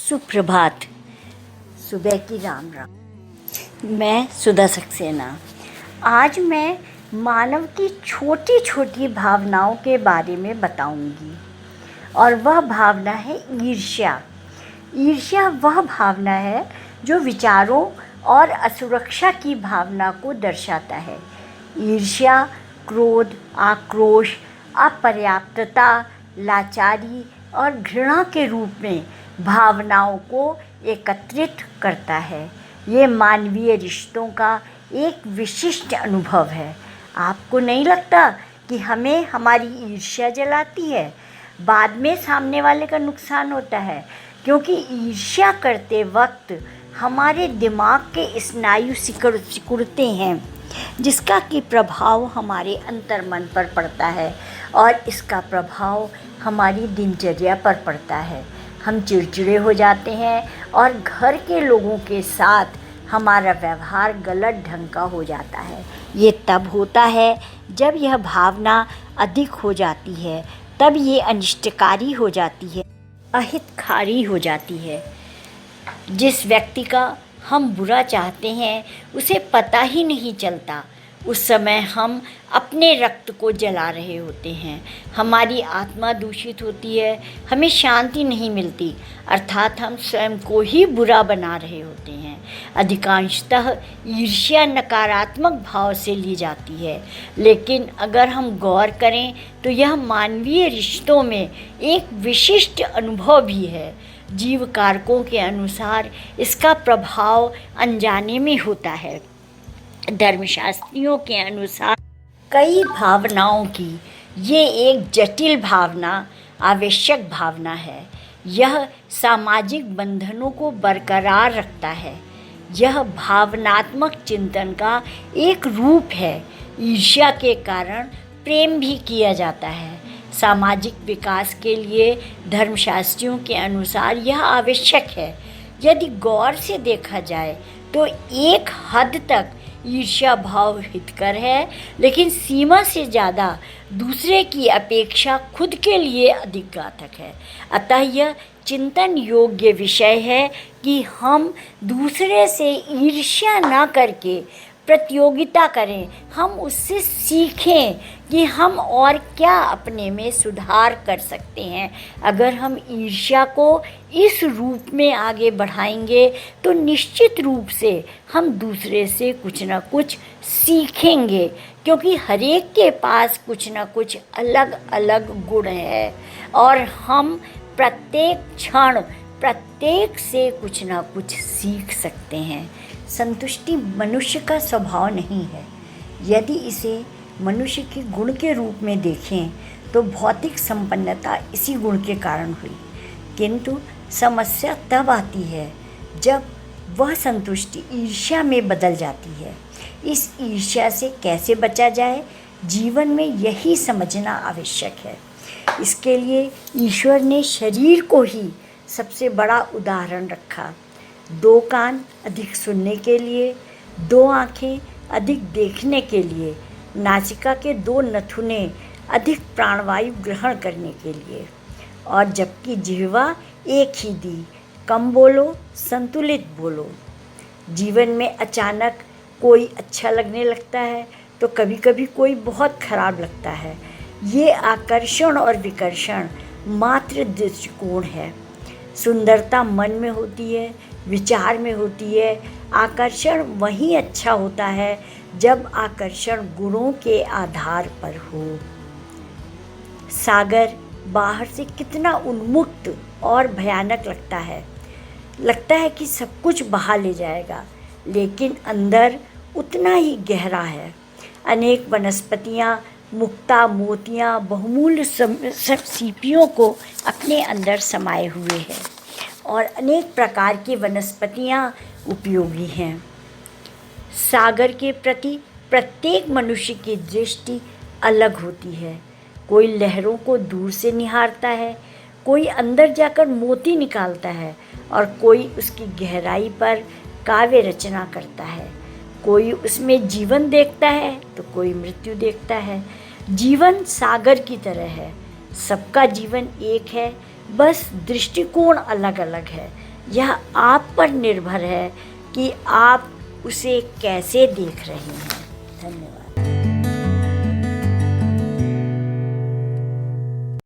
सुप्रभात। सुबह की राम राम। मैं सुधा सक्सेना। आज मैं मानव की छोटी छोटी भावनाओं के बारे में बताऊंगी और वह भावना है ईर्ष्या। ईर्ष्या वह भावना है जो विचारों और असुरक्षा की भावना को दर्शाता है। ईर्ष्या क्रोध, आक्रोश, अपर्याप्तता, लाचारी और घृणा के रूप में भावनाओं को एकत्रित करता है। ये मानवीय रिश्तों का एक विशिष्ट अनुभव है। आपको नहीं लगता कि हमें हमारी ईर्ष्या जलाती है? बाद में सामने वाले का नुकसान होता है, क्योंकि ईर्ष्या करते वक्त हमारे दिमाग के स्नायु सिकुड़ते हैं, जिसका कि प्रभाव हमारे अंतर्मन पर पड़ता है और इसका प्रभाव हमारी दिनचर्या पर पड़ता है। हम चिड़चिड़े हो जाते हैं और घर के लोगों के साथ हमारा व्यवहार गलत ढंग का हो जाता है। ये तब होता है जब यह भावना अधिक हो जाती है, तब ये अनिष्टकारी हो जाती है, अहितकारी हो जाती है। जिस व्यक्ति का हम बुरा चाहते हैं उसे पता ही नहीं चलता। उस समय हम अपने रक्त को जला रहे होते हैं, हमारी आत्मा दूषित होती है, हमें शांति नहीं मिलती, अर्थात हम स्वयं को ही बुरा बना रहे होते हैं। अधिकांशतः ईर्ष्या नकारात्मक भाव से ली जाती है, लेकिन अगर हम गौर करें तो यह मानवीय रिश्तों में एक विशिष्ट अनुभव भी है। जीव कारकों के अनुसार इसका प्रभाव अनजाने में होता है। धर्मशास्त्रियों के अनुसार कई भावनाओं की ये एक जटिल भावना आवश्यक भावना है। यह सामाजिक बंधनों को बरकरार रखता है। यह भावनात्मक चिंतन का एक रूप है। ईर्ष्या के कारण प्रेम भी किया जाता है। सामाजिक विकास के लिए धर्मशास्त्रियों के अनुसार यह आवश्यक है। यदि गौर से देखा जाए तो एक हद तक ईर्ष्या भाव हितकर है, लेकिन सीमा से ज़्यादा दूसरे की अपेक्षा खुद के लिए अधिक घातक है। अतः यह चिंतन योग्य विषय है कि हम दूसरे से ईर्ष्या न करके प्रतियोगिता करें। हम उससे सीखें कि हम और क्या अपने में सुधार कर सकते हैं। अगर हम ईर्ष्या को इस रूप में आगे बढ़ाएंगे तो निश्चित रूप से हम दूसरे से कुछ न कुछ सीखेंगे, क्योंकि हर एक के पास कुछ न कुछ अलग अलग गुण है और हम प्रत्येक क्षण प्रत्येक से कुछ न कुछ सीख सकते हैं। संतुष्टि मनुष्य का स्वभाव नहीं है। यदि इसे मनुष्य के गुण के रूप में देखें तो भौतिक संपन्नता इसी गुण के कारण हुई, किंतु समस्या तब आती है जब वह संतुष्टि ईर्ष्या में बदल जाती है। इस ईर्ष्या से कैसे बचा जाए, जीवन में यही समझना आवश्यक है। इसके लिए ईश्वर ने शरीर को ही सबसे बड़ा उदाहरण रखा। 2 कान अधिक सुनने के लिए, 2 आँखें अधिक देखने के लिए, नासिका के 2 नथुने अधिक प्राणवायु ग्रहण करने के लिए, और जबकि जिह्वा एक ही दी, कम बोलो, संतुलित बोलो। जीवन में अचानक कोई अच्छा लगने लगता है तो कभी कभी कोई बहुत खराब लगता है। ये आकर्षण और विकर्षण मात्र दृष्टिकोण है। सुंदरता मन में होती है, विचार में होती है। आकर्षण वहीं अच्छा होता है जब आकर्षण गुणों के आधार पर हो। सागर बाहर से कितना उन्मुक्त और भयानक लगता है कि सब कुछ बहा ले जाएगा, लेकिन अंदर उतना ही गहरा है। अनेक वनस्पतियाँ, मुक्ता, मोतियाँ, बहुमूल्य सीपियों को अपने अंदर समाये हुए हैं और अनेक प्रकार की वनस्पतियाँ उपयोगी हैं। सागर के प्रति प्रत्येक मनुष्य की दृष्टि अलग होती है। कोई लहरों को दूर से निहारता है, कोई अंदर जाकर मोती निकालता है और कोई उसकी गहराई पर काव्य रचना करता है। कोई उसमें जीवन देखता है तो कोई मृत्यु देखता है। जीवन सागर की तरह है। सबका जीवन एक है, बस दृष्टिकोण अलग अलग है। यह आप पर निर्भर है कि आप उसे कैसे देख रहे हैं। धन्यवाद।